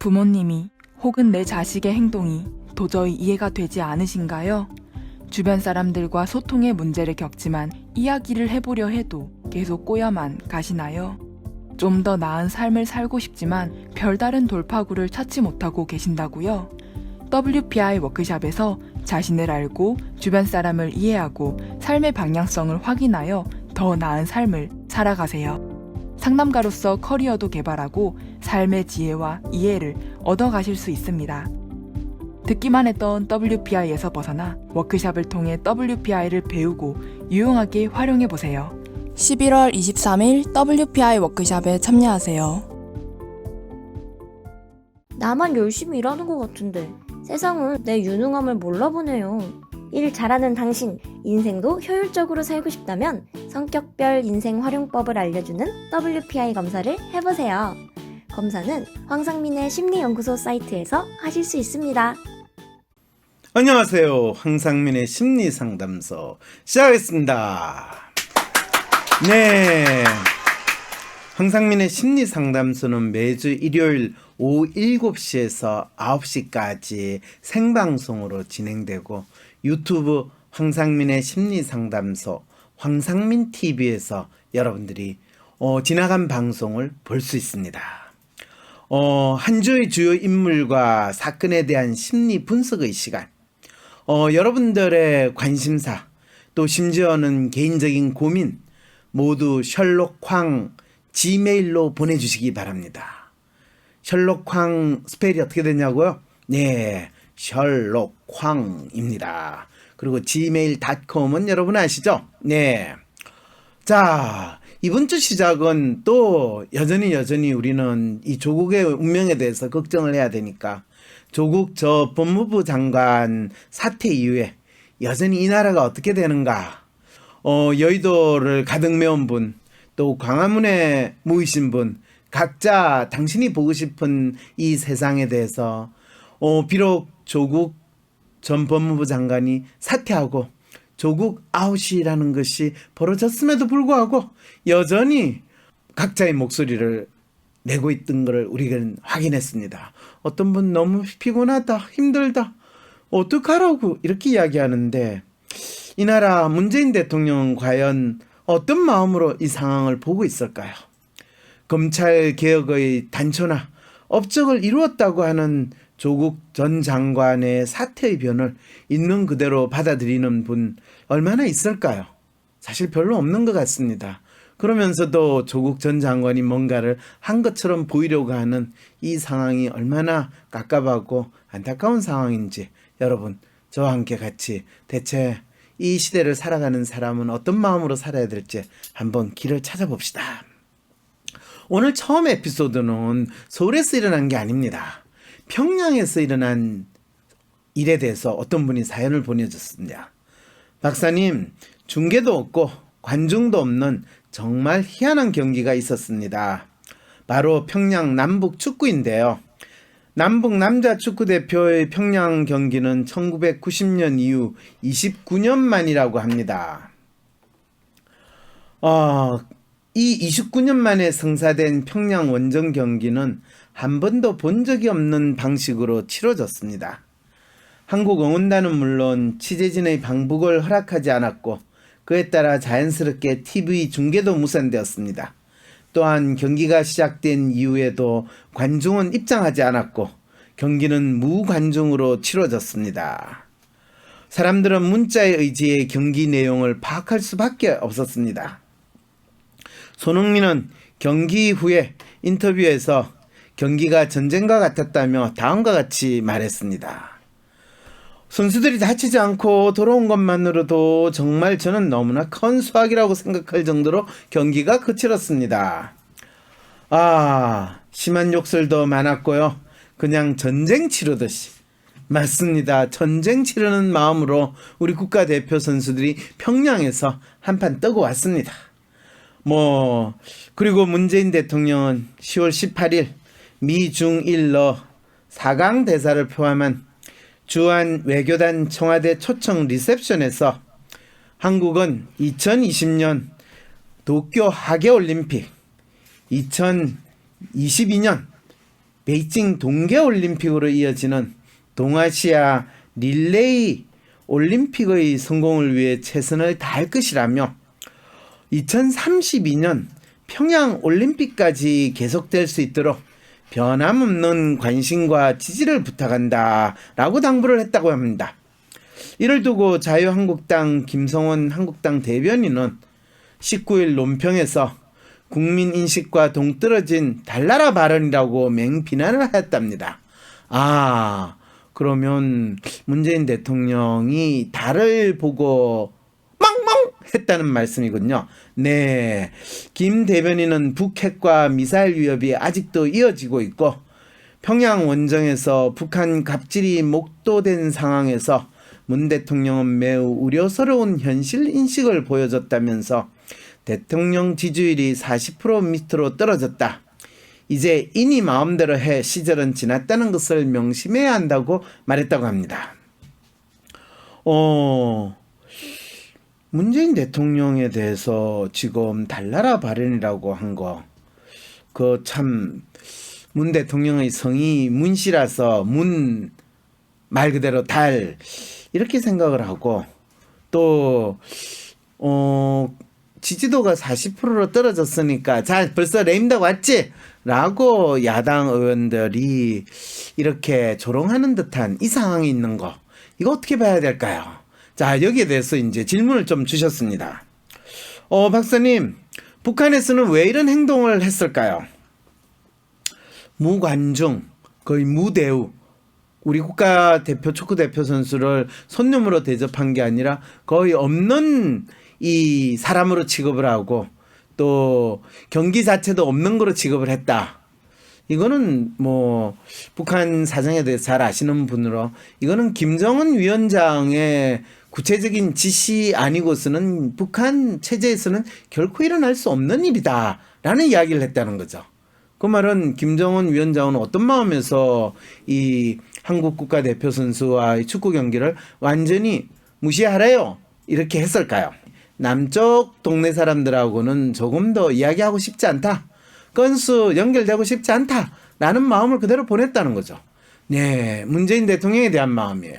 부모님이 혹은 내 자식의 행동이 도저히 이해가 되지 않으신가요? 주변 사람들과 소통의 문제를 겪지만 이야기를 해보려 해도 계속 꼬여만 가시나요? 좀 더 나은 삶을 살고 싶지만 별다른 돌파구를 찾지 못하고 계신다고요? WPI 워크샵에서 자신을 알고 주변 사람을 이해하고 삶의 방향성을 확인하여 더 나은 삶을 살아가세요. 상담가로서 커리어도 개발하고 삶의 지혜와 이해를 얻어가실 수 있습니다. 듣기만 했던 WPI에서 벗어나 워크샵을 통해 WPI를 배우고 유용하게 활용해보세요. 11월 23일 WPI 워크샵에 참여하세요. 나만 열심히 일하는 것 같은데 세상은 내 유능함을 몰라보네요. 일 잘하는 당신, 인생도 효율적으로 살고 싶다면 성격별 인생 활용법을 알려주는 WPI 검사를 해보세요. 검사는 황상민의 심리연구소 사이트에서 하실 수 있습니다. 안녕하세요. 황상민의 심리상담소 시작하겠습니다. 네, 황상민의 심리상담소는 매주 일요일 오후 7시에서 9시까지 생방송으로 진행되고 유튜브 황상민의 심리상담소 황상민TV에서 여러분들이 지나간 방송을 볼 수 있습니다. 한 주의 주요 인물과 사건에 대한 심리 분석의 시간, 여러분들의 관심사, 또 심지어는 개인적인 고민 모두 셜록 황 지메일로 보내주시기 바랍니다. 셜록 황 스펠이 어떻게 되냐고요? 네, 셜록 황입니다. 그리고 gmail.com은 여러분 아시죠? 네. 자, 이번 주 시작은 또 여전히 우리는 이 조국의 운명에 대해서 걱정을 해야 되니까 조국 법무부 장관 사퇴 이후에 여전히 이 나라가 어떻게 되는가, 여의도를 가득 메운 분, 또 광화문에 모이신 분, 각자 당신이 보고 싶은 이 세상에 대해서 비록 조국 전 법무부 장관이 사퇴하고 조국 아웃이라는 것이 벌어졌음에도 불구하고 여전히 각자의 목소리를 내고 있던 것을 우리는 확인했습니다. 어떤 분 너무 피곤하다, 힘들다, 어떡하라고 이렇게 이야기하는데 이 나라 문재인 대통령은 과연 어떤 마음으로 이 상황을 보고 있을까요? 검찰 개혁의 단초나 업적을 이루었다고 하는 조국 전 장관의 사퇴의 변을 있는 그대로 받아들이는 분 얼마나 있을까요? 사실 별로 없는 것 같습니다. 그러면서도 조국 전 장관이 뭔가를 한 것처럼 보이려고 하는 이 상황이 얼마나 깝깝하고 안타까운 상황인지 여러분 저와 함께 같이 대체 이 시대를 살아가는 사람은 어떤 마음으로 살아야 될지 한번 길을 찾아봅시다. 오늘 처음 에피소드는 서울에서 일어난 게 아닙니다. 평양에서 일어난 일에 대해서 어떤 분이 사연을 보내줬습니다. 박사님, 중계도 없고 관중도 없는 정말 희한한 경기가 있었습니다. 바로 평양 남북 축구인데요. 남북 남자 축구대표의 평양 경기는 1990년 이후 29년 만이라고 합니다. 이 29년 만에 성사된 평양 원정 경기는 한 번도 본 적이 없는 방식으로 치러졌습니다. 한국 응원단은 물론 취재진의 방북을 허락하지 않았고 그에 따라 자연스럽게 TV 중계도 무산되었습니다. 또한 경기가 시작된 이후에도 관중은 입장하지 않았고 경기는 무관중으로 치러졌습니다. 사람들은 문자에 의지해 경기 내용을 파악할 수밖에 없었습니다. 손흥민은 경기 후에 인터뷰에서 경기가 전쟁과 같았다며 다음과 같이 말했습니다. 선수들이 다치지 않고 돌아온 것만으로도 정말 저는 너무나 큰 수확이라고 생각할 정도로 경기가 거칠었습니다. 심한 욕설도 많았고요. 그냥 전쟁 치르듯이. 맞습니다. 전쟁 치르는 마음으로 우리 국가대표 선수들이 평양에서 한판 뜨고 왔습니다. 그리고 문재인 대통령은 10월 18일 미중일러 4강 대사를 포함한 주한 외교단 청와대 초청 리셉션에서 한국은 2020년 도쿄 하계올림픽, 2022년 베이징 동계올림픽으로 이어지는 동아시아 릴레이 올림픽의 성공을 위해 최선을 다할 것이라며 2032년 평양 올림픽까지 계속될 수 있도록 변함없는 관심과 지지를 부탁한다 라고 당부를 했다고 합니다. 이를 두고 자유한국당 김성원 한국당 대변인은 19일 논평에서 국민 인식과 동떨어진 달나라 발언이라고 맹비난을 하였답니다. 그러면 문재인 대통령이 달을 보고 멍멍 했다는 말씀이군요. 네, 김 대변인은 북핵과 미사일 위협이 아직도 이어지고 있고 평양 원정에서 북한 갑질이 목도된 상황에서 문 대통령은 매우 우려스러운 현실 인식을 보여줬다면서 대통령 지지율이 40% 밑으로 떨어졌다. 이제 이니 마음대로 해 시절은 지났다는 것을 명심해야 한다고 말했다고 합니다. 문재인 대통령에 대해서 지금 달나라 발언이라고 한 거, 그 참 문 대통령의 성이 문씨라서 문 말 그대로 달 이렇게 생각을 하고 또 지지도가 40%로 떨어졌으니까 자 벌써 레임덕 왔지? 라고 야당 의원들이 이렇게 조롱하는 듯한 이 상황이 있는 거 이거 어떻게 봐야 될까요? 자 여기에 대해서 이제 질문을 좀 주셨습니다. 박사님 북한에서는 왜 이런 행동을 했을까요? 무관중 거의 무대우 우리 국가대표 축구대표 선수를 손님으로 대접한 게 아니라 거의 없는 이 사람으로 취급을 하고 또 경기 자체도 없는 거로 취급을 했다. 이거는 뭐 북한 사정에 대해서 잘 아시는 분으로 이거는 김정은 위원장의 구체적인 지시 아니고서는 북한 체제에서는 결코 일어날 수 없는 일이다라는 이야기를 했다는 거죠. 그 말은 김정은 위원장은 어떤 마음에서 이 한국 국가대표 선수와 축구 경기를 완전히 무시하래요 이렇게 했을까요? 남쪽 동네 사람들하고는 조금 더 이야기하고 싶지 않다. 건수 연결되고 싶지 않다라는 마음을 그대로 보냈다는 거죠. 네, 문재인 대통령에 대한 마음이에요.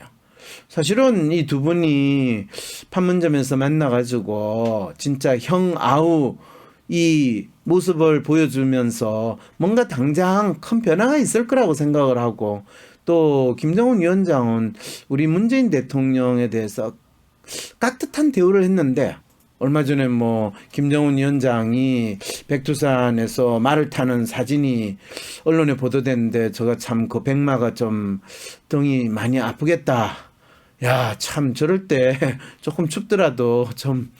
사실은 이 두 분이 판문점에서 만나가지고 진짜 형아우 이 모습을 보여주면서 뭔가 당장 큰 변화가 있을 거라고 생각을 하고 또 김정은 위원장은 우리 문재인 대통령에 대해서 깍듯한 대우를 했는데 얼마 전에 뭐 김정은 위원장이 백두산에서 말을 타는 사진이 언론에 보도됐는데 제가 참 그 백마가 좀 등이 많이 아프겠다. 야, 참 저럴 때 조금 춥더라도 좀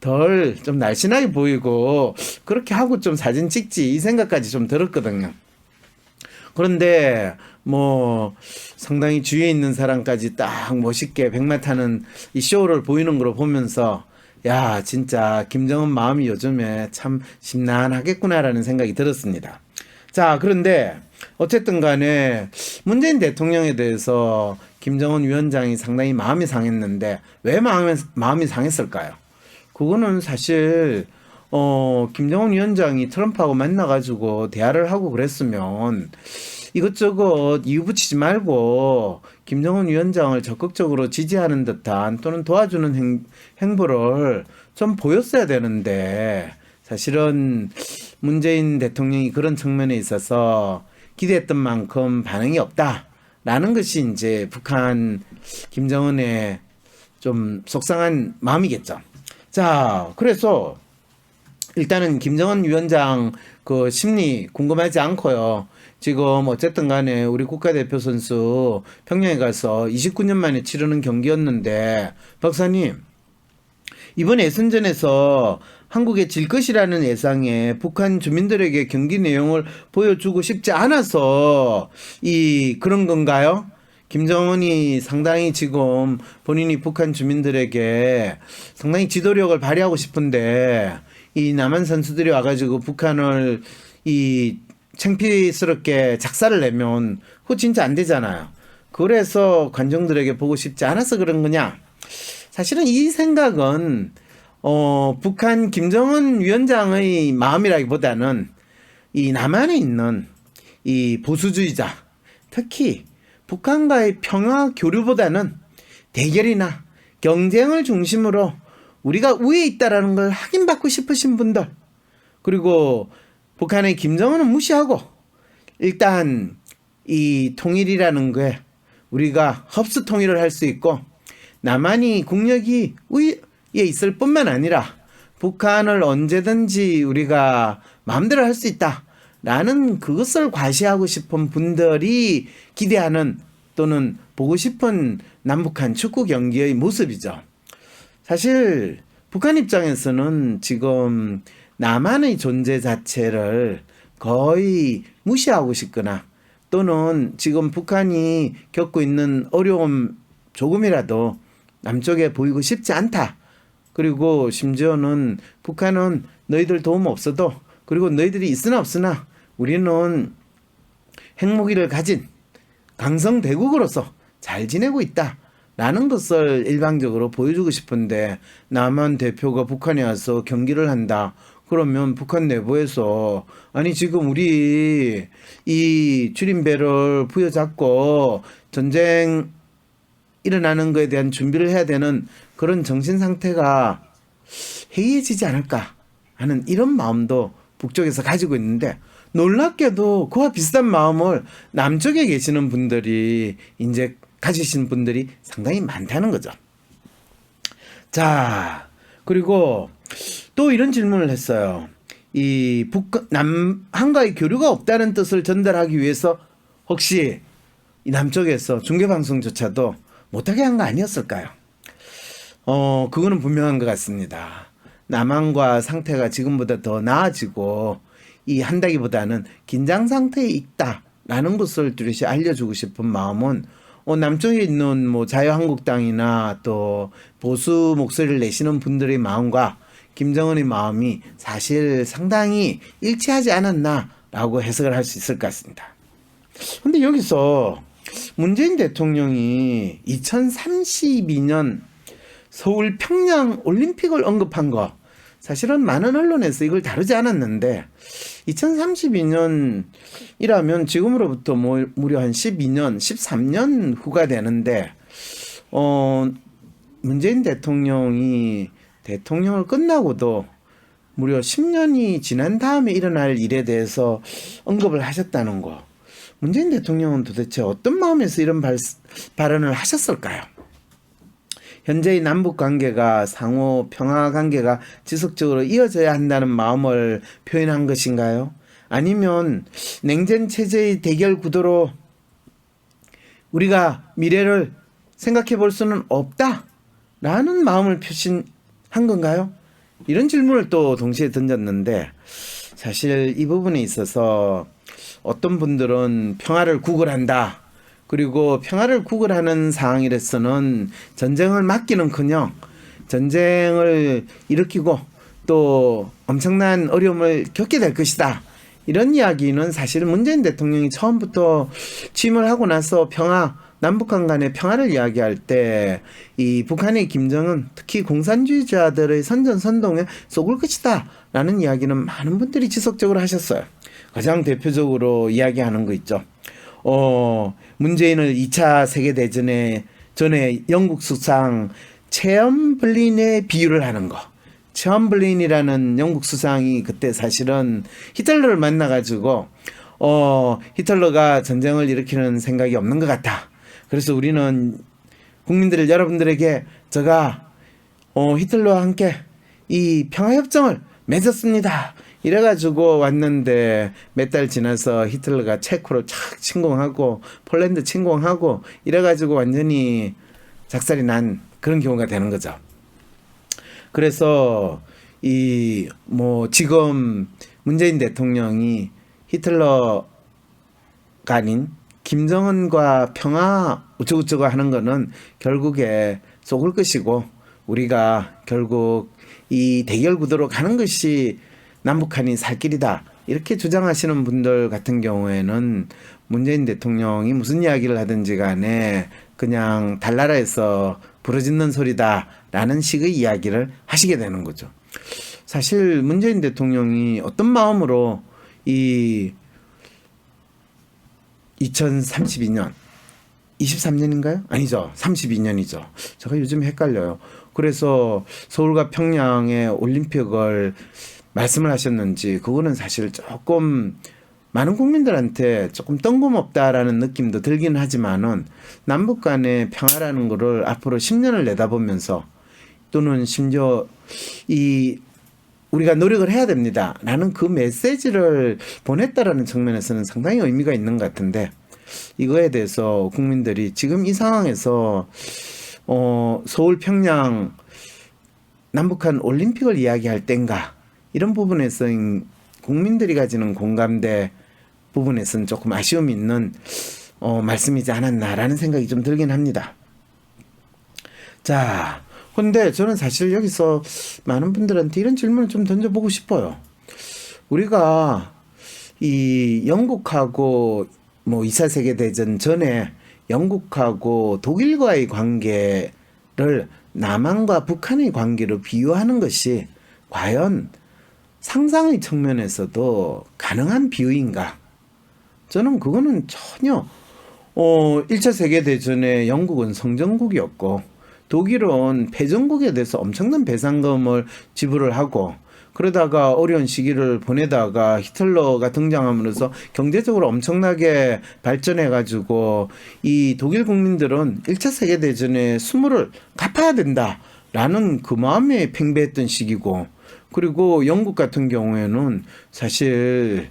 덜 좀 날씬하게 보이고 그렇게 하고 좀 사진 찍지 이 생각까지 좀 들었거든요. 그런데 뭐 상당히 주위에 있는 사람까지 딱 멋있게 백마 타는 이 쇼를 보이는 걸 보면서 야 진짜 김정은 마음이 요즘에 참 심란하겠구나라는 생각이 들었습니다. 자 그런데 어쨌든 간에 문재인 대통령에 대해서 김정은 위원장이 상당히 마음이 상했는데 왜 마음이 상했을까요? 그거는 사실 김정은 위원장이 트럼프하고 만나가지고 대화를 하고 그랬으면 이것저것 이유 붙이지 말고 김정은 위원장을 적극적으로 지지하는 듯한 또는 도와주는 행보를 좀 보였어야 되는데 사실은 문재인 대통령이 그런 측면에 있어서 기대했던 만큼 반응이 없다라는 것이 이제 북한 김정은의 좀 속상한 마음이겠죠. 자, 그래서 일단은 김정은 위원장 그 심리 궁금하지 않고요. 지금 어쨌든 간에 우리 국가대표 선수 평양에 가서 29년 만에 치르는 경기였는데 박사님 이번 예선전에서 한국에 질 것이라는 예상에 북한 주민들에게 경기 내용을 보여주고 싶지 않아서 그런 건가요? 김정은이 상당히 지금 본인이 북한 주민들에게 상당히 지도력을 발휘하고 싶은데 이 남한 선수들이 와가지고 북한을 창피스럽게 작사를 내면 그거 진짜 안 되잖아요. 그래서 관중들에게 보고 싶지 않아서 그런 거냐? 사실은 이 생각은 북한 김정은 위원장의 마음이라기보다는 이 남한에 있는 이 보수주의자, 특히 북한과의 평화 교류보다는 대결이나 경쟁을 중심으로 우리가 우위에 있다라는 걸 확인받고 싶으신 분들, 그리고 북한의 김정은은 무시하고 일단 이 통일이라는 게 우리가 흡수 통일을 할 수 있고 남한이 국력이 우위에 있을 뿐만 아니라 북한을 언제든지 우리가 마음대로 할 수 있다라는 그것을 과시하고 싶은 분들이 기대하는 또는 보고 싶은 남북한 축구 경기의 모습이죠. 사실 북한 입장에서는 지금 남한의 존재 자체를 거의 무시하고 싶거나 또는 지금 북한이 겪고 있는 어려움 조금이라도 남쪽에 보이고 싶지 않다. 그리고 심지어는 북한은 너희들 도움 없어도, 그리고 너희들이 있으나 없으나 우리는 핵무기를 가진 강성 대국으로서 잘 지내고 있다 라는 것을 일방적으로 보여주고 싶은데, 남한 대표가 북한에 와서 경기를 한다 그러면 북한 내부에서 아니 지금 우리 이 줄임배를 부여잡고 전쟁 일어나는 것에 대한 준비를 해야 되는 그런 정신 상태가 해이해지지 않을까 하는 이런 마음도 북쪽에서 가지고 있는데, 놀랍게도 그와 비슷한 마음을 남쪽에 계시는 분들이 이제 가지신 분들이 상당히 많다는 거죠. 자, 그리고 또 이런 질문을 했어요. 이 남한과의 교류가 없다는 뜻을 전달하기 위해서 혹시 이 남쪽에서 중계방송조차도 못하게 한 거 아니었을까요? 그거는 분명한 것 같습니다. 남한과 상태가 지금보다 더 나아지고 이 한다기보다는 긴장 상태에 있다라는 것을 뚜렷이 알려주고 싶은 마음은 남쪽에 있는 뭐 자유한국당이나 또 보수 목소리를 내시는 분들의 마음과 김정은의 마음이 사실 상당히 일치하지 않았나라고 해석을 할 수 있을 것 같습니다. 근데 여기서 문재인 대통령이 2032년 서울 평양 올림픽을 언급한 거, 사실은 많은 언론에서 이걸 다루지 않았는데 2032년이라면 지금으로부터 무려 한 12년, 13년 후가 되는데 문재인 대통령이 대통령을 끝나고도 무려 10년이 지난 다음에 일어날 일에 대해서 언급을 하셨다는 거, 문재인 대통령은 도대체 어떤 마음에서 이런 발언을 하셨을까요? 현재의 남북 관계가 상호 평화 관계가 지속적으로 이어져야 한다는 마음을 표현한 것인가요? 아니면 냉전 체제의 대결 구도로 우리가 미래를 생각해 볼 수는 없다라는 마음을 표시한 건가요? 이런 질문을 또 동시에 던졌는데, 사실 이 부분에 있어서 어떤 분들은 평화를 구걸한다, 그리고 평화를 구걸하는 상황이라서는 전쟁을 막기는커녕 전쟁을 일으키고 또 엄청난 어려움을 겪게 될 것이다, 이런 이야기는 사실 문재인 대통령이 처음부터 취임을 하고 나서 남북한 간의 평화를 이야기할 때 이 북한의 김정은, 특히 공산주의자들의 선전선동에 속을 것이다 라는 이야기는 많은 분들이 지속적으로 하셨어요. 가장 대표적으로 이야기하는 거 있죠. 문재인을 2차 세계대전에 전에 영국 수상 챔버린에 비유를 하는 거. 챔버린이라는 영국 수상이 그때 사실은 히틀러를 만나가지고 히틀러가 전쟁을 일으키는 생각이 없는 것 같다. 그래서 우리는 여러분들에게 제가 히틀러와 함께 이 평화협정을 맺었습니다. 이래가지고 왔는데 몇 달 지나서 히틀러가 체코를 착 침공하고 폴란드 침공하고 이래가지고 완전히 작살이 난 그런 경우가 되는 거죠. 그래서 지금 문재인 대통령이 히틀러가 아닌 김정은과 평화 어쩌고저쩌고 하는 거는 결국에 속을 것이고, 우리가 결국 이 대결 구도로 가는 것이 남북한이 살 길이다, 이렇게 주장하시는 분들 같은 경우에는 문재인 대통령이 무슨 이야기를 하든지 간에 그냥 달나라에서 부러짓는 소리다라는 식의 이야기를 하시게 되는 거죠. 사실 문재인 대통령이 어떤 마음으로 이 2032년 23년인가요? 아니죠. 32년이죠. 제가 요즘 헷갈려요. 그래서 서울과 평양의 올림픽을 말씀을 하셨는지 그거는 사실 조금 많은 국민들한테 조금 뜬금없다라는 느낌도 들긴 하지만은 남북 간의 평화라는 거를 앞으로 10년을 내다보면서 또는 심지어 이 우리가 노력을 해야 됩니다. 라는 그 메시지를 보냈다라는 측면에서는 상당히 의미가 있는 것 같은데 이거에 대해서 국민들이 지금 이 상황에서 서울 평양 남북한 올림픽을 이야기할 땐가 이런 부분에서 국민들이 가지는 공감대 부분에서는 조금 아쉬움이 있는 말씀이지 않았나라는 생각이 좀 들긴 합니다. 자, 근데 저는 사실 여기서 많은 분들한테 이런 질문을 좀 던져보고 싶어요. 우리가 이 영국하고 뭐 2차 세계대전 전에 영국하고 독일과의 관계를 남한과 북한의 관계로 비유하는 것이 과연 상상의 측면에서도 가능한 비유인가? 저는 그거는 전혀 1차 세계대전에 영국은 성전국이었고 독일은 패전국에 대해서 엄청난 배상금을 지불을 하고 그러다가 어려운 시기를 보내다가 히틀러가 등장함으로써 경제적으로 엄청나게 발전해가지고 이 독일 국민들은 1차 세계대전의 수모를 갚아야 된다라는 그 마음에 팽배했던 시기고 그리고 영국 같은 경우에는 사실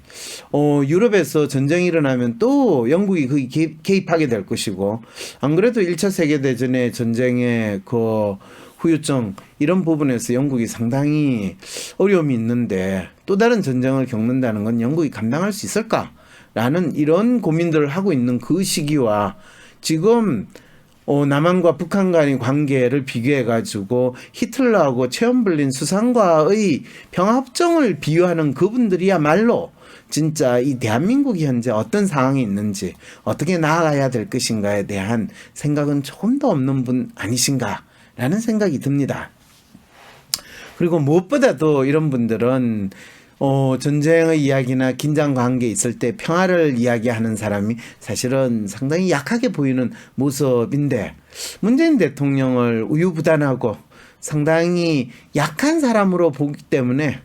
유럽에서 전쟁이 일어나면 또 영국이 거기 개입하게 될 것이고 안 그래도 1차 세계대전의 전쟁의 그 후유증 이런 부분에서 영국이 상당히 어려움이 있는데 또 다른 전쟁을 겪는다는 건 영국이 감당할 수 있을까라는 이런 고민들을 하고 있는 그 시기와 지금 남한과 북한 간의 관계를 비교해가지고 히틀러하고 체험블린 수상과의 평화협정을 비유하는 그분들이야말로 진짜 이 대한민국이 현재 어떤 상황이 있는지 어떻게 나아가야 될 것인가에 대한 생각은 조금 더 없는 분 아니신가라는 생각이 듭니다. 그리고 무엇보다도 이런 분들은 전쟁의 이야기나 긴장 관계에 있을 때 평화를 이야기하는 사람이 사실은 상당히 약하게 보이는 모습인데 문재인 대통령을 우유부단하고 상당히 약한 사람으로 보기 때문에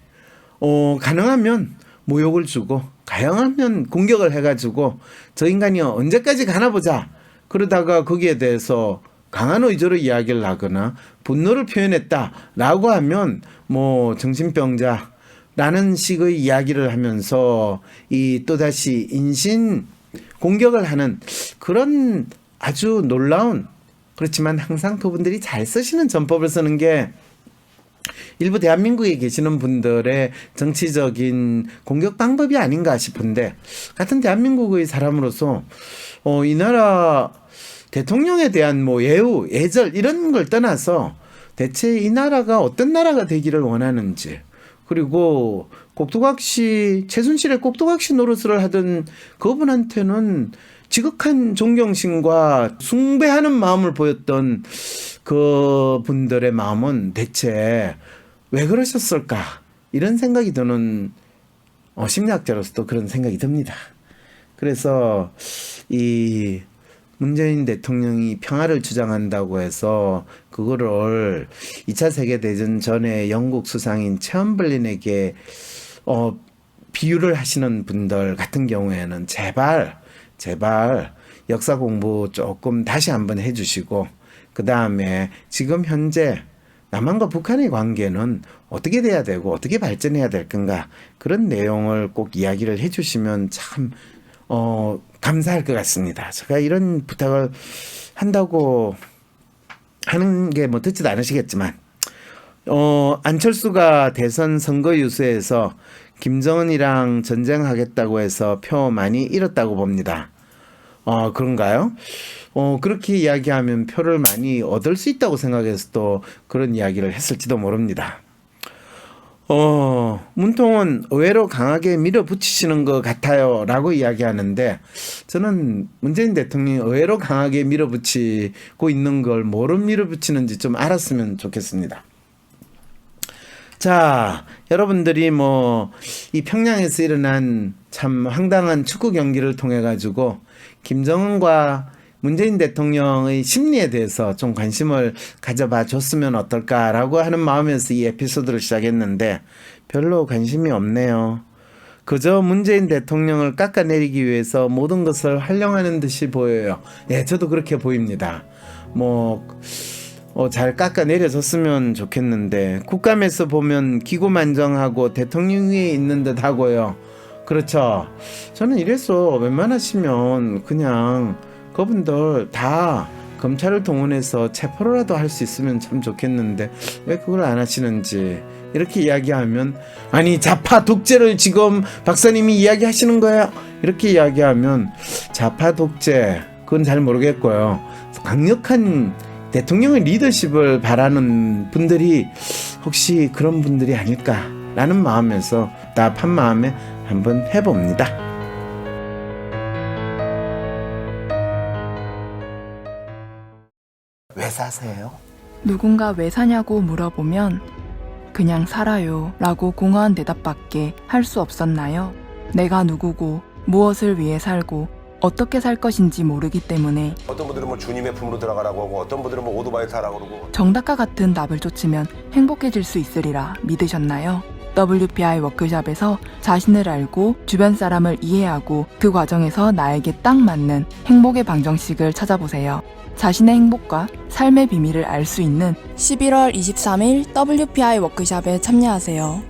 가능하면 모욕을 주고 가능하면 공격을 해가지고 저 인간이 언제까지 가나 보자 그러다가 거기에 대해서 강한 의조로 이야기를 하거나 분노를 표현했다라고 하면 뭐 정신병자 라는 식의 이야기를 하면서 이 또다시 인신 공격을 하는 그런 아주 놀라운 그렇지만 항상 그분들이 잘 쓰시는 전법을 쓰는 게 일부 대한민국에 계시는 분들의 정치적인 공격 방법이 아닌가 싶은데 같은 대한민국의 사람으로서 이 나라 대통령에 대한 뭐 예우, 예절 이런 걸 떠나서 대체 이 나라가 어떤 나라가 되기를 원하는지 그리고 꼭두각시 최순실의 꼭두각시 노릇을 하던 그분한테는 지극한 존경심과 숭배하는 마음을 보였던 그 분들의 마음은 대체 왜 그러셨을까 이런 생각이 드는 심리학자로서도 그런 생각이 듭니다. 그래서 이 문재인 대통령이 평화를 주장한다고 해서 그거를 2차 세계대전 전에 영국 수상인 체험블린에게 비유를 하시는 분들 같은 경우에는 제발 역사 공부 조금 다시 한번 해주시고 그 다음에 지금 현재 남한과 북한의 관계는 어떻게 돼야 되고 어떻게 발전해야 될 건가 그런 내용을 꼭 이야기를 해주시면 참 감사할 것 같습니다. 제가 이런 부탁을 한다고 하는 게 뭐 듣지도 않으시겠지만 안철수가 대선 선거 유세에서 김정은이랑 전쟁하겠다고 해서 표 많이 잃었다고 봅니다. 그런가요? 그렇게 이야기하면 표를 많이 얻을 수 있다고 생각해서 또 그런 이야기를 했을지도 모릅니다. 문통은 의외로 강하게 밀어붙이시는 것 같아요 라고 이야기하는데 저는 문재인 대통령이 의외로 강하게 밀어붙이고 있는 걸 뭐로 밀어붙이는지 좀 알았으면 좋겠습니다. 자, 여러분들이 뭐 이 평양에서 일어난 참 황당한 축구 경기를 통해 가지고 김정은과 문재인 대통령의 심리에 대해서 좀 관심을 가져봐 줬으면 어떨까라고 하는 마음에서 이 에피소드를 시작했는데 별로 관심이 없네요. 그저 문재인 대통령을 깎아내리기 위해서 모든 것을 활용하는 듯이 보여요. 예, 저도 그렇게 보입니다. 잘 깎아내려졌으면 좋겠는데 국감에서 보면 기고만장하고 대통령 위에 있는 듯 하고요. 그렇죠. 저는 이래서 웬만하시면 그냥 그분들 다 검찰을 동원해서 체포라도 할 수 있으면 참 좋겠는데 왜 그걸 안 하시는지 이렇게 이야기하면 아니 좌파 독재를 지금 박사님이 이야기하시는 거예요. 이렇게 이야기하면 좌파 독재 그건 잘 모르겠고요. 강력한 대통령의 리더십을 바라는 분들이 혹시 그런 분들이 아닐까라는 마음에서 답한 마음에 한번 해봅니다. 왜 사세요? 누군가 왜 사냐고 물어보면 그냥 살아요 라고 공허한 대답밖에 할 수 없었나요? 내가 누구고 무엇을 위해 살고 어떻게 살 것인지 모르기 때문에 어떤 분들은 뭐 주님의 품으로 들어가라고 하고 어떤 분들은 뭐 오토바이 타라고 그러고 정답과 같은 답을 쫓으면 행복해질 수 있으리라 믿으셨나요? WPI 워크숍에서 자신을 알고 주변 사람을 이해하고 그 과정에서 나에게 딱 맞는 행복의 방정식을 찾아보세요. 자신의 행복과 삶의 비밀을 알 수 있는 11월 23일 WPI 워크숍에 참여하세요.